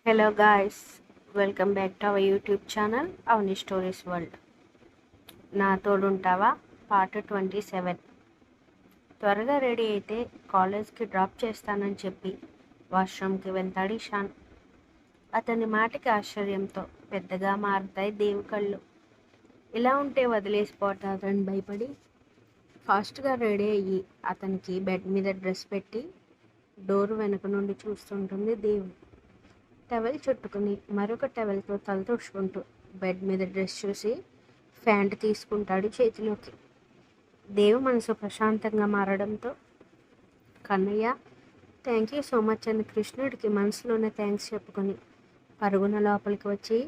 Hello guys, welcome back to our YouTube channel Avani stories world. నా తోడుంటావా part 27. త్వరగా ready అయితే కాలేజ్కి drop చేస్తానని చెప్పి వాష్రూమ్కి వెళ్తాడు ఇషాన్. అతని మాటకి ఆశ్చర్యంతో పెద్దగా మారుతాయి దేవు కళ్ళు. ఇలా ఉంటే వదిలేసిపోతారని భయపడి ఫాస్ట్గా రెడీ అయ్యి అతనికి బెడ్ మీద డ్రెస్ పెట్టి డోర్ వెనక నుండి చూస్తుంటుంది దేవు. టవల్ చుట్టుకుని మరొక టవల్తో తల తుడుచుకుంటూ బెడ్ మీద డ్రెస్ చూసి ప్యాంట్ తీసుకుంటాడు చేతిలోకి. దేవు మనసు ప్రశాంతంగా మారడంతో Kannayya thank you so much అని కృష్ణుడికి మనసులోనే థ్యాంక్స్ చెప్పుకొని పరుగున లోపలికి వచ్చి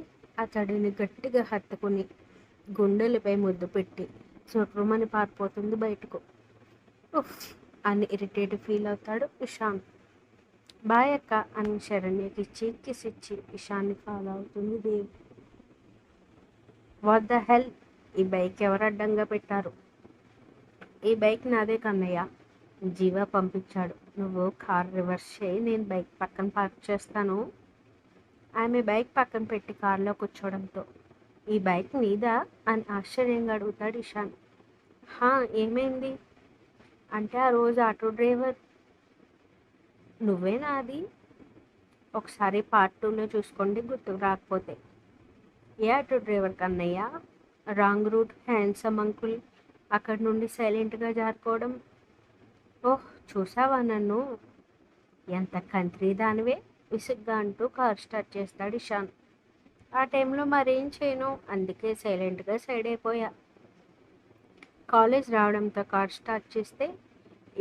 అతడిని గట్టిగా హత్తుకుని గుండెలపై ముద్దు పెట్టి చుట్రుమని పారిపోతుంది బయటకు. ఉఫ్ అని ఇరిటేట్ ఫీల్ అవుతాడు ఇషాన్. బాయ్ అక్క అని శరణ్యకి కిస్ ఇచ్చి ఇషాన్ని ఫాలో అవుతుంది దేవ్. వాట్ ద హెల్, ఈ బైక్ ఎవరు అడ్డంగా పెట్టారు? ఈ బైక్ నాదే కన్నయ్య, జీవా పంపించాడు. నువ్వు కార్ రివర్స్ చేయి, నేను బైక్ పక్కన పార్క్ చేస్తాను. ఆమె బైక్ పక్కన పెట్టి కారులో కూర్చోవడంతో ఈ బైక్ నీదా అని ఆశ్చర్యంగా అడుగుతాడు ఇషాన్. హా, ఏమైంది అంటే ఆ రోజు ఆటో డ్రైవర్ నువ్వేనా అది? ఒకసారి పార్ట్ 2లో చూసుకోండి గుర్తుకు రాకపోతే. ఏ auto driver Kannayya? Wrong route, handsome uncle అక్కడి నుండి సైలెంట్గా జారుకోవడం. ఓహ్ చూసావా నన్ను, ఎంత కంట్రీ దానివే విసుగ్గా అంటూ కార్ స్టార్ట్ చేస్తాడు ఇషాన్. ఆ టైంలో మరేం చేయను, అందుకే సైలెంట్గా సైడ్ అయిపోయా. కాలేజ్ రావడంతో కార్ స్టార్ట్ చేస్తే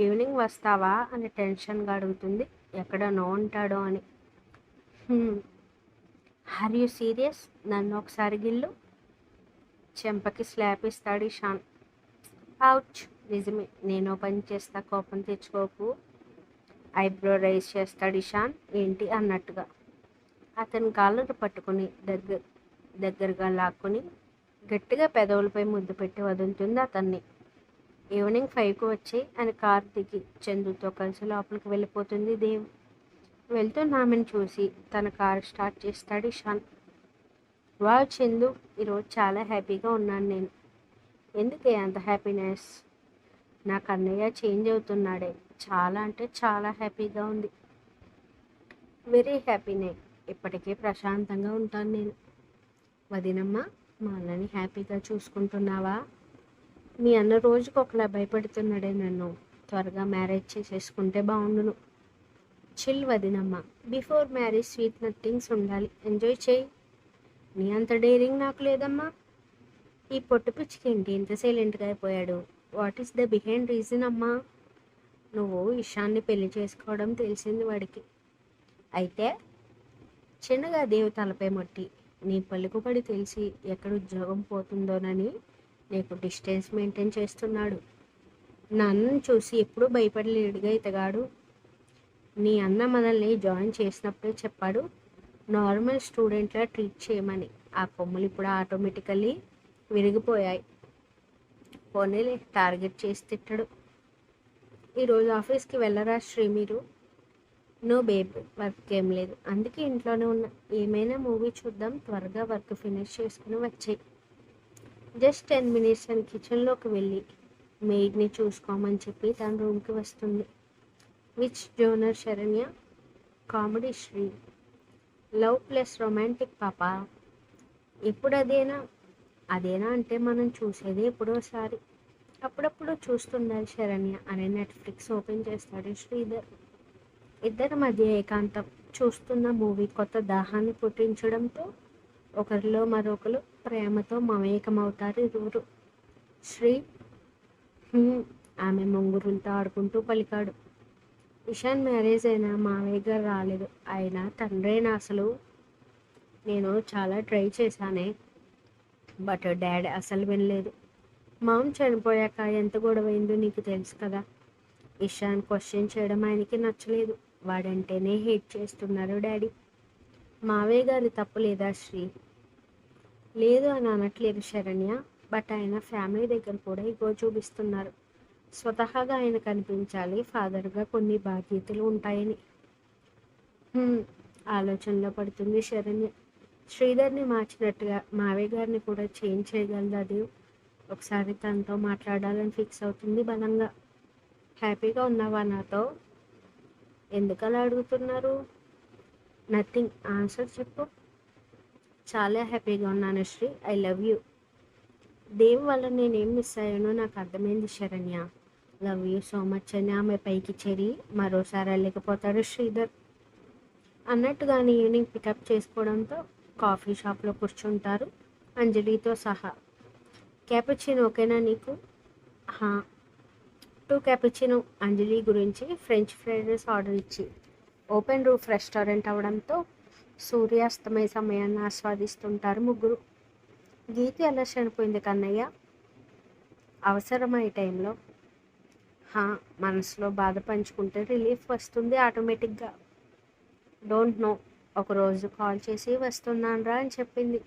ఈవినింగ్ వస్తావా అని టెన్షన్గా అడుగుతుంది, ఎక్కడ నో ఉంటాడో అని. Are you serious? నన్ను ఒకసారి గిల్లు. చెంపకి స్లాప్ ఇస్తాడు ఇషాన్. అవుచ్, నిజమే, నేను పని చేస్తా, కోపం తెచ్చుకోకు. ఐబ్రో రైజ్ చేస్తాడు ఇషాన్ ఏంటి అన్నట్టుగా. అతని కాళ్ళను పట్టుకుని దగ్గరగా లాక్కుని గట్టిగా పెదవులపై ముద్దు పెట్టి వదులుతుంది అతన్ని. ఈవినింగ్ 5కు వచ్చి అని కార్ దిగి చందుతో కలిసి లోపలికి వెళ్ళిపోతుంది దేవ్. వెళ్తున్న ఆమెను చూసి తన కారు స్టార్ట్ చేస్తాడు ఇషాన్. వావ్ చందు, ఈరోజు చాలా హ్యాపీగా ఉన్నాను నేను. ఎందుకే అంత హ్యాపీనెస్? నా కన్నయ్య చేంజ్ అవుతున్నాడే, చాలా అంటే చాలా హ్యాపీగా ఉంది. వెరీ హ్యాపీనే, ఇప్పటికే ప్రశాంతంగా ఉంటాను నేను. వదినమ్మ, మా అన్నని హ్యాపీగా చూసుకుంటున్నావా? మీ అన్న రోజుకు ఒకలా భయపడుతున్నాడే నన్ను, త్వరగా మ్యారేజ్ చేసేసుకుంటే బాగుండును. చిల్ వదినమ్మ, బిఫోర్ మ్యారేజ్ స్వీట్ నథింగ్స్ ఉండాలి, ఎంజాయ్ చేయి. నీ అంత డేరింగ్ నాకు లేదమ్మా. ఈ పొట్టు పిచ్చికేంటి ఇంత సైలెంట్గా అయిపోయాడు? What is the behind reason అమ్మా? నువ్వు ఇషాన్ని పెళ్లి చేసుకోవడం తెలిసింది వాడికి. అయితే చిన్నగా దేవు తలపై మొట్టి, నీ పలుకుబడి తెలిసి ఎక్కడ ఉద్యోగం పోతుందోనని నీకు డిస్టెన్స్ మెయింటైన్ చేస్తున్నాడు. నా అన్నను చూసి ఎప్పుడూ భయపడలేడుగా ఇతగాడు. నీ అన్న మనల్ని జాయిన్ చేసినప్పుడే చెప్పాడు నార్మల్ స్టూడెంట్లా ట్రీట్ చేయమని. ఆ కొమ్ములు ఇప్పుడు ఆటోమేటికల్లీ విరిగిపోయాయి. పోనీలే, టార్గెట్ చేసి తిట్టడు. ఈరోజు ఆఫీస్కి వెళ్ళరా శ్రీ మీరు? నో బేబ్, వర్క్ ఏం లేదు, అందుకే ఇంట్లోనే ఉన్నా. ఏమైనా మూవీ చూద్దాం, త్వరగా వర్క్ ఫినిష్ చేసుకుని వచ్చాయి. జస్ట్ 10 minutes అని కిచెన్లోకి వెళ్ళి మెయిడ్ని చూసుకోమని చెప్పి తన రూమ్కి వస్తుంది. Which genre Saranya? Comedy Sri. Love plus romantic పాపా. ఇప్పుడు అదేనా? అదేనా అంటే మనం చూసేది ఎప్పుడోసారి, అప్పుడప్పుడు చూస్తుండాలి శరణ్య అని నెట్ఫ్లిక్స్ ఓపెన్ చేస్తాడు శ్రీధర్. ఇద్దరి మధ్య ఏకాంతం చూస్తున్న మూవీ కొత్త దాహాన్ని పుట్టించడంతో ఒకరిలో మరొకరు ప్రేమతో మమేకమవుతారు ఇరువురు. శ్రీ ఆమె ముంగురులతో ఆడుకుంటూ పలికాడు. ఇషాన్ మ్యారేజ్ అయినా మావయ్య గారు రాలేదు, ఆయన తండ్రైనా అసలు. నేను చాలా ట్రై చేశానే, బట్ డాడీ అసలు వినలేదు. మామ్ చనిపోయాక ఎంత గొడవైందో నీకు తెలుసు కదా. ఇషాన్ క్వశ్చన్ చేయడం ఆయనకి నచ్చలేదు. వాడంటేనే హేట్ చేస్తున్నారు డాడీ. మావయ్య గారి తప్పు లేదా శ్రీ? లేదు అని అనట్లేదు శరణ్య, బట్ ఆయన ఫ్యామిలీ దగ్గర కూడా ఇగో చూపిస్తున్నారు. స్వతహాగా ఆయన కనిపించాలి, ఫాదర్గా కొన్ని బాధ్యతలు ఉంటాయని. ఆలోచనలో పడుతుంది శరణ్య. శ్రీధర్ని మార్చినట్టుగా మావయ్య గారిని కూడా చేంజ్ చేయగలదు అది. ఒకసారి తనతో మాట్లాడాలని ఫిక్స్ అవుతుంది బలంగా. హ్యాపీగా ఉన్నావా నాతో? ఎందుకు అలా అడుగుతున్నారు? నథింగ్, ఆన్సర్ చెప్పు. చాలా హ్యాపీగా ఉన్నాను శ్రీ, ఐ లవ్ యూ. దేవు వల్ల నేనేం మిస్ అయ్యానో నాకు అర్థమైంది Saranya. Love you so much అని ఆమె పైకి చేరి మరోసారి వెళ్ళకపోతాడు శ్రీధర్. అన్నట్టుగాని ఈవినింగ్ పికప్ చేసుకోవడంతో కాఫీ షాప్లో కూర్చుంటారు అంజలితో సహా. క్యాపుచినో ఓకేనా నీకు? హా, 2 క్యాపుచినో. అంజలి గురించి ఫ్రెంచ్ ఫ్రైడ్ రైస్ ఆర్డర్ ఇచ్చి ఓపెన్ రూఫ్ రెస్టారెంట్ అవడంతో సూర్యాస్తమయ సమయాన్ని ఆస్వాదిస్తుంటారు ముగ్గురు. గీత ఎలా చనిపోయింది కన్నయ్య? అవసరమయ్యే టైంలో మనసులో బాధ పంచుకుంటే రిలీఫ్ వస్తుంది ఆటోమేటిక్గా. Don't know. ఒకరోజు కాల్ చేసి వస్తున్నాను రా అని చెప్పింది.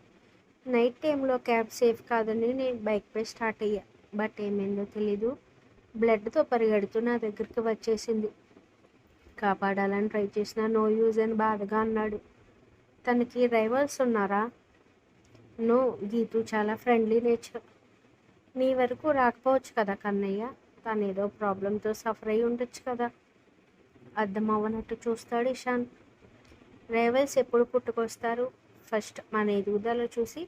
నైట్ టైంలో క్యాబ్ సేఫ్ కాదని నేను బైక్పై స్టార్ట్ అయ్యా. బట్ ఏమైందో తెలీదు, బ్లడ్తో పరిగెడుతూ నా దగ్గరికి వచ్చేసింది. కాపాడాలని ట్రై చేసినా నో యూజ్ అని బాధగా అన్నాడు. తనకి రైవల్స్ ఉన్నారా? నో, గీతు చాలా ఫ్రెండ్లీ నేచర్. నీ వరకు రాకపోవచ్చు కదా కన్నయ్య, తను ఏదో ప్రాబ్లంతో సఫర్ అయి ఉండొచ్చు కదా. అర్థం అవ్వనట్టు చూస్తాడు ఇషాన్. రైవల్స్ ఎప్పుడు పుట్టుకొస్తారు? ఫస్ట్ మన ఎదుగుదల చూసి,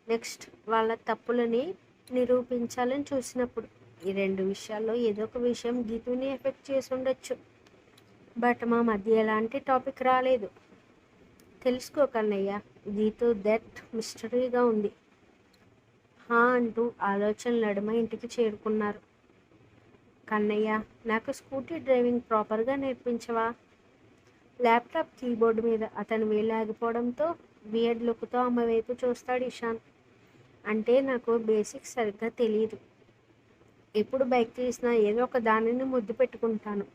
నెక్స్ట్ వాళ్ళ తప్పులని నిరూపించాలని చూసినప్పుడు. ఈ 2 విషయాల్లో ఏదో ఒక విషయం గీతుని ఎఫెక్ట్ చేసి ఉండొచ్చు. బట్ మా మధ్య ఎలాంటి టాపిక్ రాలేదు. తెలుసుకో కన్నయ్య, గీతు డెత్ మిస్టరీగా ఉంది. అంటూ ఆలోచన నడుమ ఇంటికి చేరుకున్నారు. కన్నయ్య, నాకు స్కూటీ డ్రైవింగ్ ప్రాపర్గా నేర్పించవా? ల్యాప్టాప్ కీబోర్డు మీద అతను వేలాగిపోవడంతో వియర్డ్ లుక్తో ఆమె వైపు చూస్తాడు ఇషాన్. అంటే నాకు బేసిక్స్ సరిగ్గా తెలియదు. ఎప్పుడు బైక్ తీసినా ఏదో ఒక దానిని ముద్దు పెట్టుకుంటాను.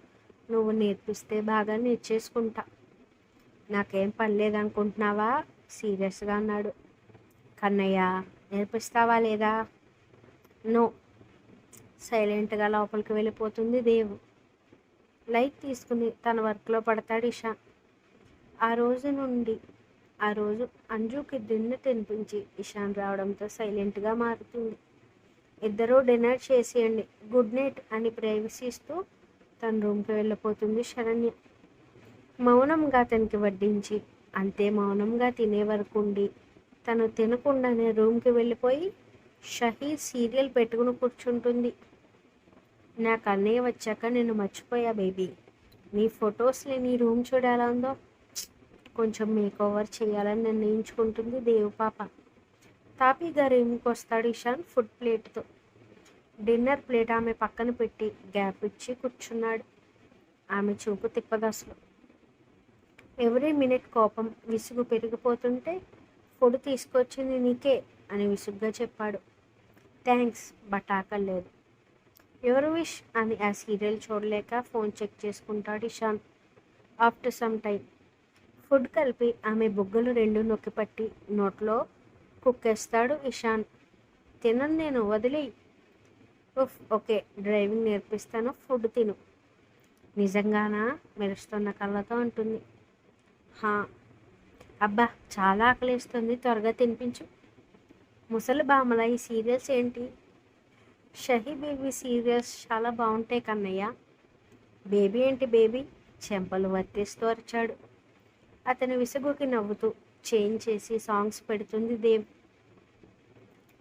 నువ్వు నేర్పిస్తే బాగా నేర్చేసుకుంటా. నాకేం పని లేదనుకుంటున్నావా? సీరియస్గా అన్నాడు. కన్నయ్య, నేర్పిస్తావా లేదా? నో. సైలెంట్గా లోపలికి వెళ్ళిపోతుంది దేవు. లైట్ తీసుకుని తన వర్క్లో పడతాడు ఇషాన్. ఆ రోజు అంజుకి డిన్నర్ తినిపించి ఇషాన్ రావడంతో సైలెంట్గా మారుతుంది. ఇద్దరూ డిన్నర్ చేసేయండి, గుడ్ నైట్ అని ప్రైవసీ ఇస్తూ తన రూమ్కి వెళ్ళిపోతుంది శరణ్య. మౌనంగా అతనికి వడ్డించి అంతే మౌనంగా తినే వరకు ఉండి తను తినకుండానే రూమ్కి వెళ్ళిపోయి షహీద్ సీరియల్ పెట్టుకుని కూర్చుంటుంది. నా కన్నయ్య వచ్చాక నేను మర్చిపోయా బేబీ. నీ ఫొటోస్ని నీ రూమ్ చూడాలా ఉందో. కొంచెం మేకోవర్ చేయాలని నిర్ణయించుకుంటుంది దేవు పాప. తాపీగా రూమ్కి వస్తాడు ఇషాన్ ఫుడ్ ప్లేట్తో. డిన్నర్ ప్లేట్ ఆమె పక్కన పెట్టి గ్యాప్ ఇచ్చి కూర్చున్నాడు. ఆమె చూపు తిప్పదసలు. ఎవ్రీ మినిట్ కోపం విసుగు పెరిగిపోతుంటే ఫుడ్ తీసుకొచ్చింది నీకే అని విసుగ్గా చెప్పాడు. థ్యాంక్స్, బట్ ఆకలేదు. ఎవరు విష్ అని ఆ సీరియల్ చూడలేక ఫోన్ చెక్ చేసుకుంటాడు Ishan. After some time food కలిపి ఆమె బుగ్గలు 2 నొక్కిపట్టి నోట్లో కుక్కేస్తాడు ఇషాన్. తినను నేను, వదిలేయి. ఓకే, డ్రైవింగ్ నేర్పిస్తాను, ఫుడ్ తిను. నిజంగానా? మెరుస్తున్న కళ్ళతో అంటుంది. అబ్బా, చాలా ఆకలిస్తుంది, త్వరగా తినిపించు. ముసలి బామల ఈ సీరియల్స్ ఏంటి? షహీ బేబీ సీరియల్స్ చాలా బాగుంటాయి కన్నయ్య. బేబీ ఏంటి బేబీ? చెంపలు వర్తిస్తూ అరిచాడు. అతని విసుగుకి నవ్వుతూ చేంజ్ చేసి సాంగ్స్ పెడుతుంది దేవ్.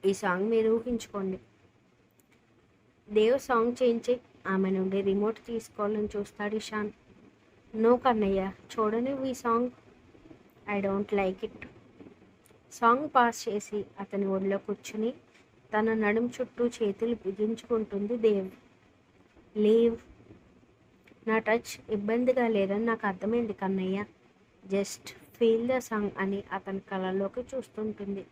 ఈ సాంగ్ మీరు ఊహించుకోండి. దేవ్ సాంగ్ చేంజ్ చేయి. ఆమె నుండి రిమోట్ తీసుకోవాలని చూస్తాడు ఇషాన్. నో కన్నయ్య, చూడని ఈ song. I don't like it. Song pass చేసి అతని ఒడిలో కూర్చుని తన నడుం చుట్టూ చేతులు బిగించుకుంటుంది దేవ్. లీవ్. నా టచ్ ఇబ్బందిగా లేదని నాకు అర్థమైంది Kannayya. Just feel the song అని అతని కళ్ళలోకి చూస్తుంటుంది.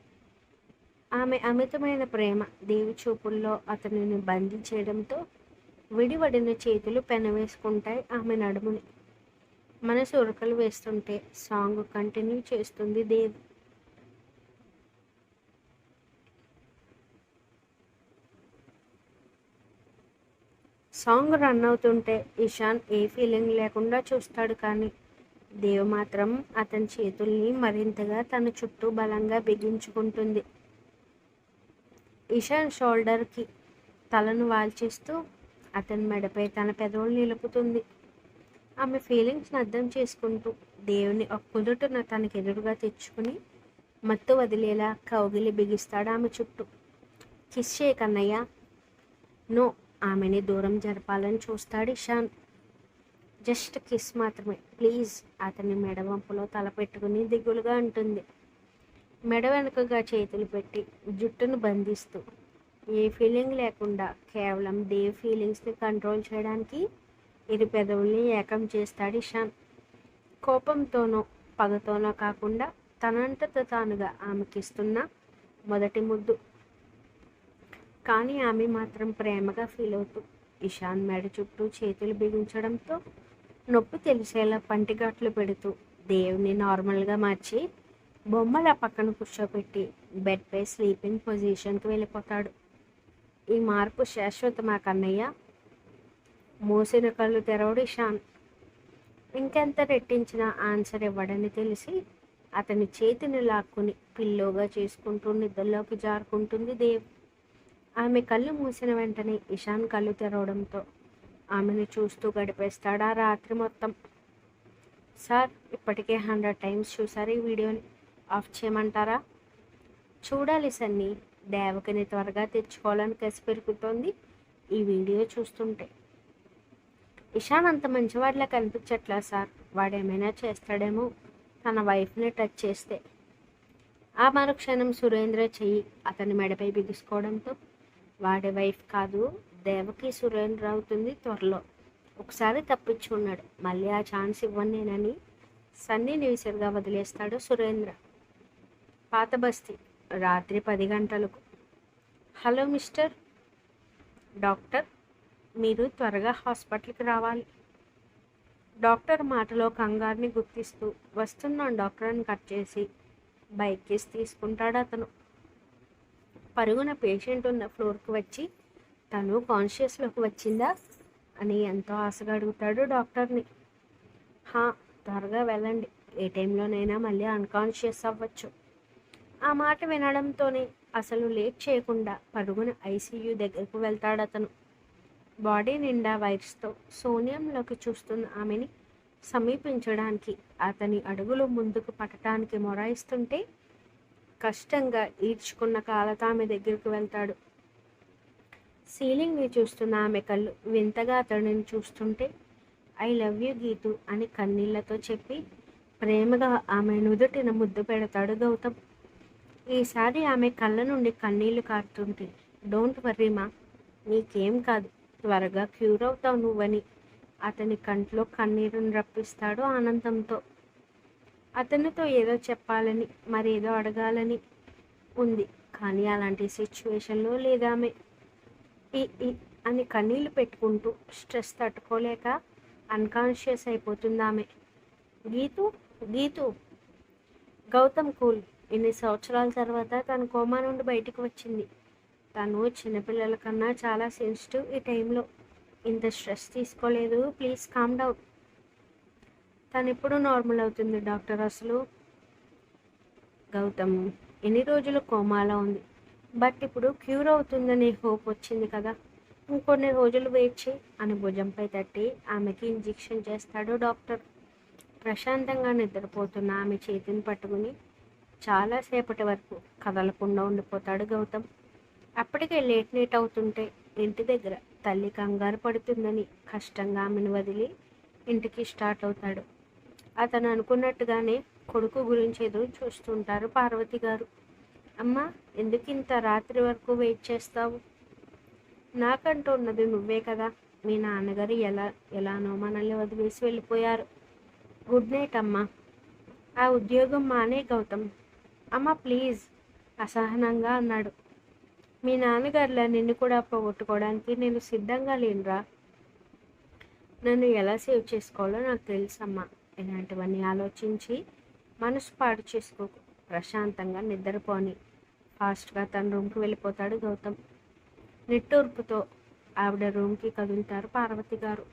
ఆమె అమితమైన ప్రేమ దేవి చూపుల్లో అతనిని బంధించేయడంతో విడివడిన చేతులు పెనవేసుకుంటాయి ఆమె నడుముని. మనసు ఉరకలు వేస్తుంటే సాంగ్ కంటిన్యూ చేస్తుంది దేవ్. సాంగ్ రన్ అవుతుంటే ఇషాన్ ఏ ఫీలింగ్ లేకుండా చూస్తాడు. కానీ దేవ్ మాత్రం అతని చేతుల్ని మరింతగా తన చుట్టూ బలంగా బిగించుకుంటుంది. ఇషాన్ షోల్డర్కి తలను వాల్చేస్తూ అతని మెడపై తన పెదవులు నిలుపుతుంది. ఆమె ఫీలింగ్స్ని అర్థం చేసుకుంటూ దేవుని ఒక్కుదుటున తనకి ఎదురుగా తెచ్చుకుని మత్తు వదిలేలా కౌగిలి బిగిస్తాడు ఆమె చుట్టూ. కిస్ చేయకన్నయ్య. నో. ఆమెని దూరం జరపాలని చూస్తాడు ఇషాన్. జస్ట్ కిస్ మాత్రమే ప్లీజ్. అతని మెడవంపులో తల పెట్టుకుని దిగులుగా ఉంటుంది. మెడ వెనుకగా చేతులు పెట్టి జుట్టును బంధిస్తూ ఏ ఫీలింగ్ లేకుండా కేవలం దేవ్ ఫీలింగ్స్ని కంట్రోల్ చేయడానికి ఇరు పెదవుల్ని ఏకం చేస్తాడు ఇషాన్. కోపంతోనో పగతోనో కాకుండా తనంతట తానుగా ఆమెకిస్తున్న మొదటి ముద్దు. కానీ ఆమె మాత్రం ప్రేమగా ఫీల్ అవుతూ ఇషాన్ మెడ చుట్టూ చేతులు బిగించడంతో నొప్పి తెలిసేలా పంటిగాట్లు పెడుతూ దేవుని నార్మల్గా మార్చి బొమ్మల పక్కన కూర్చోపెట్టి బెడ్పై స్లీపింగ్ పొజిషన్కి వెళ్ళిపోతాడు. ఈ మార్పు శాశ్వతమా కన్నయ్య? మూసిన కళ్ళు తెరవడు ఇషాన్. ఇంకెంత రెట్టించినా ఆన్సర్ ఇవ్వడని తెలిసి అతని చేతిని లాక్కుని పిల్లోగా చేసుకుంటూ నిద్రలోకి జారుకుంటుంది దేవ్. ఆమె కళ్ళు మూసిన వెంటనే ఇషాన్ కళ్ళు తెరవడంతో ఆమెను చూస్తూ గడిపేస్తాడు ఆ రాత్రి మొత్తం. సార్, ఇప్పటికే 100 టైమ్స్ చూసారు ఈ వీడియోని. ఆఫ్ చేయమంటారా? చూడాలి సన్నీ. దేవకిని త్వరగా తెచ్చుకోవాలని కసి పెరుగుతోంది ఈ వీడియో చూస్తుంటే. ఇషాన్ అంత మంచివాడిలా కనిపించట్లా సార్. వాడేమైనా చేస్తాడేమో తన వైఫ్ని టచ్ చేస్తే. ఆ మరుక్షణం సురేంద్ర చెయ్యి అతని మెడపై బిగుసుకోవడంతో వాడి వైఫ్ కాదు, దేవకి సురేంద్ర అవుతుంది త్వరలో. ఒకసారి తప్పించుకున్నాడు, మళ్ళీ ఆ ఛాన్స్ ఇవ్వనేనని సన్నీని విసిరిగా వదిలేస్తాడు సురేంద్ర. పాత బస్తీ, రాత్రి 10 గంటలకు. Hello mister. డాక్టర్, మీరు త్వరగా హాస్పిటల్కి రావాలి. డాక్టర్ మాటలో కంగారుని గుర్తిస్తూ వస్తున్నాను డాక్టర్ అని కట్ చేసి బైక్ కేసి తీసుకుంటాడు అతను. పరుగున పేషెంట్ ఉన్న ఫ్లోర్కి వచ్చి తను కాన్షియస్లోకి వచ్చిందా అని ఎంతో ఆశగా అడుగుతాడు డాక్టర్ని. త్వరగా వెళ్ళండి, ఏ టైంలోనైనా మళ్ళీ అన్కాన్షియస్ అవ్వచ్చు. ఆ మాట వినడంతోనే అసలు లేట్ చేయకుండా పరుగున ఐసీయూ దగ్గరకు వెళ్తాడు అతను. బాడీ నిండా వైర్స్తో శూన్యంలోకి చూస్తున్న ఆమెని సమీపించడానికి అతని అడుగులు ముందుకు పట్టడానికి మొరాయిస్తుంటే కష్టంగా ఈడ్చుకున్న కాలతో ఆమె దగ్గరకు వెళ్తాడు. సీలింగ్ని చూస్తున్న ఆమె కళ్ళు వింతగా అతడిని చూస్తుంటే ఐ లవ్ యూ గీతు అని కన్నీళ్లతో చెప్పి ప్రేమగా ఆమె నుదుటిన ముద్దు పెడతాడు గౌతమ్. ఈసారి ఆమె కళ్ళ నుండి కన్నీళ్లు కారుతుంటే డోంట్ వర్రీ మా, నీకేం కాదు, త్వరగా క్యూర్ అవుతావు నువ్వని అతని కంట్లో కన్నీరుని రప్పిస్తాడు ఆనందంతో. అతనితో ఏదో చెప్పాలని మరేదో అడగాలని ఉంది, కానీ అలాంటి సిచ్యువేషన్లో లేదామె. ఈ అని కన్నీళ్లు పెట్టుకుంటూ స్ట్రెస్ తట్టుకోలేక అన్కాన్షియస్ అయిపోతుంది ఆమె. గీతు గీతు. గౌతమ్ కూల్. ఇన్ని సంవత్సరాల తర్వాత తన కోమా నుండి బయటికి వచ్చింది. తను చిన్నపిల్లల కన్నా చాలా సెన్సిటివ్. ఈ టైంలో ఇంత స్ట్రెస్ తీసుకోలేదు, ప్లీజ్ కామ్ డౌన్. తను ఎప్పుడు నార్మల్ అవుతుంది డాక్టర్ అసలు? గౌతమ్ ఎన్ని రోజులు కోమాలో ఉంది, బట్ ఇప్పుడు క్యూర్ అవుతుందనే హోప్ వచ్చింది కదా, ఇంకొన్ని రోజులు వెయిట్ చేయి అని భుజంపై తట్టి ఆమెకి ఇంజెక్షన్ చేస్తాడు డాక్టర్. ప్రశాంతంగా నిద్రపోతున్న ఆమె చేతిని పట్టుకుని చాలాసేపటి వరకు కదలకుండా ఉండిపోతాడు గౌతమ్. అప్పటికే లేట్ నైట్ అవుతుంటే ఇంటి దగ్గర తల్లి కంగారు పడుతుందని కష్టంగా ఆమెను వదిలి ఇంటికి స్టార్ట్ అవుతాడు. అతను అనుకున్నట్టుగానే కొడుకు గురించి ఎదురు చూస్తుంటారు పార్వతి గారు. అమ్మ, ఎందుకు ఇంత రాత్రి వరకు వెయిట్ చేస్తావు? నాకంటూ ఉన్నది నువ్వే కదా. మీ నాన్నగారు ఎలానో మనల్ని వదిలేసి వెళ్ళిపోయారు. గుడ్ నైట్ అమ్మా. ఆ ఉద్యోగం మానే గౌతమ్. అమ్మ ప్లీజ్, అసహనంగా అన్నాడు. మీ నాన్నగారిలా నిన్ను కూడా పోగొట్టుకోవడానికి నేను సిద్ధంగా లేనురా. నన్ను ఎలా సేవ్ చేసుకోవాలో నాకు తెలుసమ్మా. ఇలాంటివన్నీ ఆలోచించి మనసు పాడు చేసుకోకు, ప్రశాంతంగా నిద్రపోని ఫాస్ట్గా తన రూమ్కి వెళ్ళిపోతాడు గౌతమ్. నిట్టూర్పుతో ఆవిడ రూమ్కి కదులుతారు పార్వతి గారు.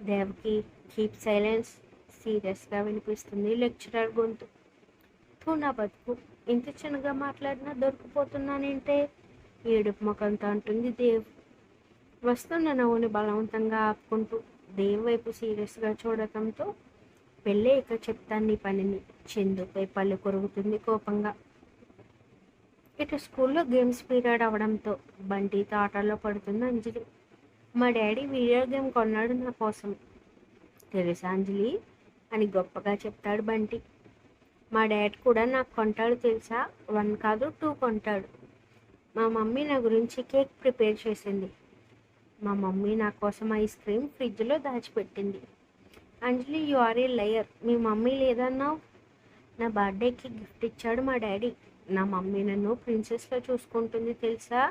దేవకి, కీప్ సైలెన్స్, సీరియస్గా వినిపిస్తుంది లెక్చరర్ గొంతు. తూ నా బతుకు, ఇంత చిన్నగా మాట్లాడినా దొరికిపోతున్నానంటే ఏడుపు ముఖంతో అంటుంది దేవ్. వస్తున్న నవ్వుని బలవంతంగా ఆపుకుంటూ దేవ్ వైపు సీరియస్గా చూడటంతో పెళ్ళే ఇక చెప్తాను నీ పనిని. చందుపై పళ్ళు కొరుగుతుంది కోపంగా. ఇటు స్కూల్లో గేమ్స్ పీరియడ్ అవడంతో బంటితో ఆటల్లో పడుతుంది అంజలి. మా డాడీ వీడియో గేమ్ కొన్నాడు నా కోసం తెలుసా అంజలి అని గొప్పగా చెప్తాడు బంటి. మా డాడీ కూడా నాకు కొంటాడు తెలుసా, 1 కాదు 2 కొంటాడు. మా మమ్మీ నా గురించి కేక్ ప్రిపేర్ చేసింది. మా మమ్మీ నా కోసం ఐస్ క్రీమ్ ఫ్రిడ్జ్లో దాచిపెట్టింది. Anjali you are a liar, మీ మమ్మీ లేదన్నావు. నా బర్త్డేకి గిఫ్ట్ ఇచ్చాడు మా డాడీ. నా మమ్మీ నన్ను ప్రిన్సెస్లో చూసుకుంటుంది తెలుసా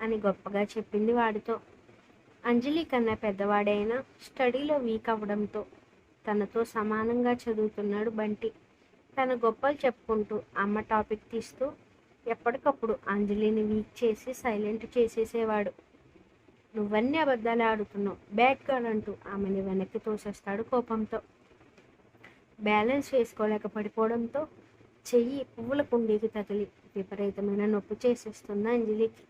అని గొప్పగా చెప్పింది వాడితో. అంజలి కన్నా పెద్దవాడైనా స్టడీలో వీక్ అవ్వడంతో తనతో సమానంగా చదువుతున్నాడు బంటి. తన గొప్పలు చెప్పుకుంటూ అమ్మ టాపిక్ తీస్తూ ఎప్పటికప్పుడు అంజలిని వీక్ చేసి సైలెంట్ చేసేసేవాడు. నువ్వన్నీ అబద్ధాలు ఆడుతున్నావు, బ్యాడ్ గర్ల్ అంటూ ఆమెని వెనక్కి తోసేస్తాడు కోపంతో. బ్యాలెన్స్ చేసుకోలేక పడిపోవడంతో చెయ్యి పువ్వుల కుండీకి తగిలి విపరీతమైన నొప్పి చేసేస్తుంది అంజలికి.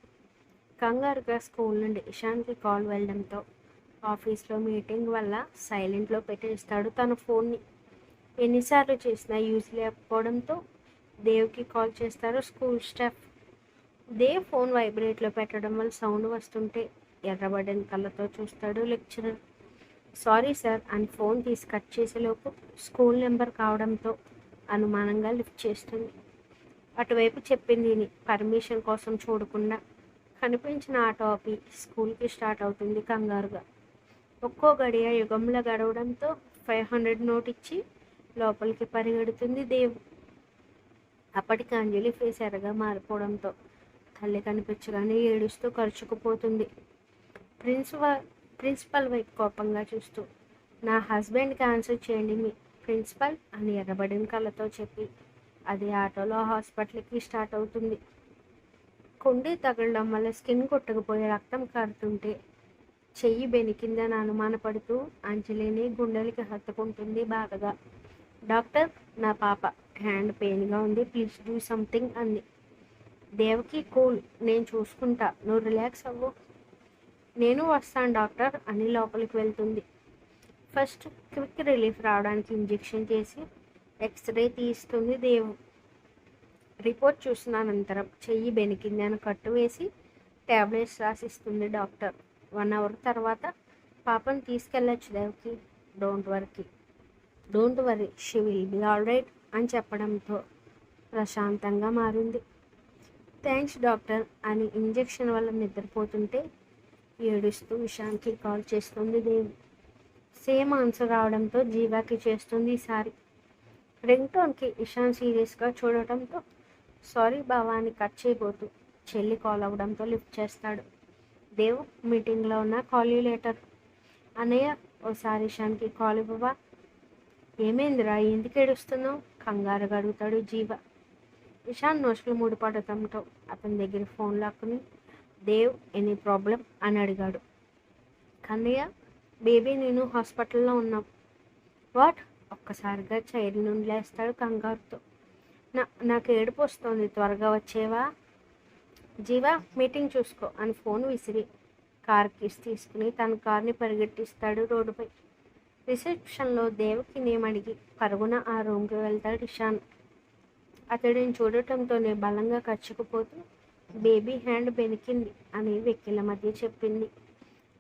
కంగారుగా స్కూల్ నుండి ఇషాన్కి కాల్ వెళ్ళడంతో ఆఫీస్లో మీటింగ్ వల్ల సైలెంట్లో పెట్టేస్తాడు తన ఫోన్ని. ఎన్నిసార్లు చేసినా యూజ్ లేకపోవడంతో దేవ్కి కాల్ చేస్తారు స్కూల్ స్టాఫ్. దేవ్ ఫోన్ వైబ్రేట్లో పెట్టడం వల్ల సౌండ్ వస్తుంటే ఎర్రబడిన కళ్ళతో చూస్తాడు లెక్చరర్. సారీ సార్ అని ఫోన్ తీసి కట్ చేసేలోపు స్కూల్ నెంబర్ కావడంతో అనుమానంగా లిఫ్ట్ చేస్తుంది. అటువైపు చెప్పింది పర్మిషన్ కోసం చూడకుండా కనిపించిన ఆటో ఆపి స్కూల్కి స్టార్ట్ అవుతుంది కంగారుగా. ఒక్కో గడియ యుగంలో గడవడంతో 500 నోట్ ఇచ్చి లోపలికి పరిగెడుతుంది దేవ్. అప్పటికి అంజలి ఫేస్ ఎర్రగా మారిపోవడంతో తల్లి కనిపించగానే ఏడుస్తూ ఖర్చుకుపోతుంది. ప్రిన్సిపల్ వైపు కోపంగా చూస్తూ నా హస్బెండ్కి ఆన్సర్ చేయండి మీ ప్రిన్సిపల్ అని ఎర్రబడిన కళ్ళతో చెప్పి అది ఆటోలో హాస్పిటల్కి స్టార్ట్ అవుతుంది. కుండీ తగలడం వల్ల స్కిన్ కొట్టుకుపోయి రక్తం కారుతుంటే చెయ్యి బెనికిందని అనుమానపడుతూ అంజలిని గుండెలకి హత్తుకుంటుంది బాధగా. డాక్టర్, నా పాప హ్యాండ్ పెయిన్గా ఉంది, ప్లీజ్ డూ సంథింగ్ అంది. దేవకి కూల్, నేను చూసుకుంటా, నువ్వు రిలాక్స్ అవ్వు. నేను వస్తాను డాక్టర్ అని లోపలికి వెళ్తుంది. ఫస్ట్ క్విక్ రిలీఫ్ రావడానికి ఇంజెక్షన్ చేసి ఎక్స్రే తీస్తుంది దేవు. రిపోర్ట్ చూసిన అనంతరం చెయ్యి బెనికింది అని కట్టు వేసి ట్యాబ్లెట్స్ రాసిస్తుంది డాక్టర్. 1 అవర్ తర్వాత పాపను తీసుకెళ్ళచ్చు దేవ్కి. Don't worry she will be all right అని చెప్పడంతో ప్రశాంతంగా మారింది. థ్యాంక్స్ డాక్టర్ అని ఇంజెక్షన్ వల్ల నిద్రపోతుంటే ఏడుస్తూ ఇషాన్కి కాల్ చేస్తుంది దేవి. సేమ్ ఆన్సర్ రావడంతో జీవాకి చేస్తుంది ఈసారి. రింగ్ టోన్కి ఇషాన్ సీరియస్గా చూడటంతో సారీ బావా అని కట్ చేయబోతూ చెల్లి కాల్ అవ్వడంతో లిఫ్ట్ చేస్తాడు. దేవ్ మీటింగ్లో ఉన్న కాల్ యూ లేటర్. అన్నయ్య ఓసారి ఇషాన్కి కాల్ ఇవ్వవా. ఏమైందిరా, ఎందుకు ఏడుస్తున్నావు కంగారుగా అడుగుతాడు జీవ. ఇషాన్ నోట్లు ముడిపడటంతో అతని దగ్గర ఫోన్ లాక్కుని దేవ్ ఎనీ ప్రాబ్లం అని అడిగాడు. కన్నయ్య, బేబీ నేను హాస్పిటల్లో ఉన్నాం. వాట్? ఒక్కసారిగా చైర్ నుండి లేస్తాడు కంగారుతో. నాకు ఏడుపు వస్తుంది, త్వరగా వచ్చేవా. జీవా మీటింగ్ చూసుకో అని ఫోన్ విసిరి కార్ కీస్ తీసుకుని తన కార్ని పరిగెట్టిస్తాడు రోడ్డుపై. రిసెప్షన్లో దేవకి నేమ్ అడిగి పరుగున ఆ రూమ్కి వెళ్తాడు ఇషాన్. అతడిని చూడటంతోనే బలంగా కచ్చుకుపోతూ బేబీ హ్యాండ్ బెనికింది అని వెక్కిల మధ్య చెప్పింది.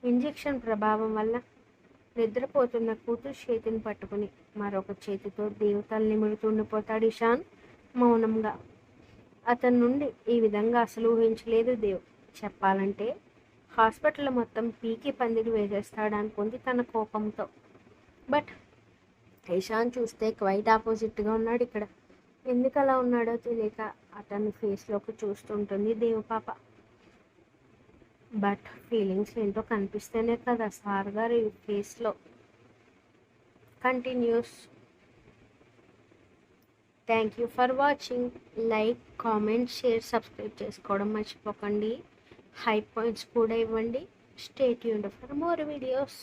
ఇంజెక్షన్ ప్రభావం వల్ల నిద్రపోతున్న కూతురు చేతిని పట్టుకుని మరొక చేతితో దేవతల్ని నిమురుతుండిపోతాడు ఇషాన్ మౌనంగా. అతని నుండి ఈ విధంగా అసలు ఊహించలేదు దేవ్. చెప్పాలంటే హాస్పిటల్ మొత్తం పీకి పందిరి వేసేస్తాడు అనుకుంది తన కోపంతో. బట్ ఇషాన్ చూస్తే క్వైట్ ఆపోజిట్గా ఉన్నాడు ఇక్కడ. ఎందుకు అలా ఉన్నాడో తెలియక అతని ఫేస్లోకి చూస్తుంటుంది దేవపాప. బట్ ఫీలింగ్స్ ఏంటో కనిపిస్తేనే కదా సార్ గారి ఫేస్లో. Continuous. Thank you for watching. Like, comment, share, subscribe చేసుకోవడం మర్చిపోకండి. హై పాయింట్స్ కూడా ఇవ్వండి. Stay tuned for more videos.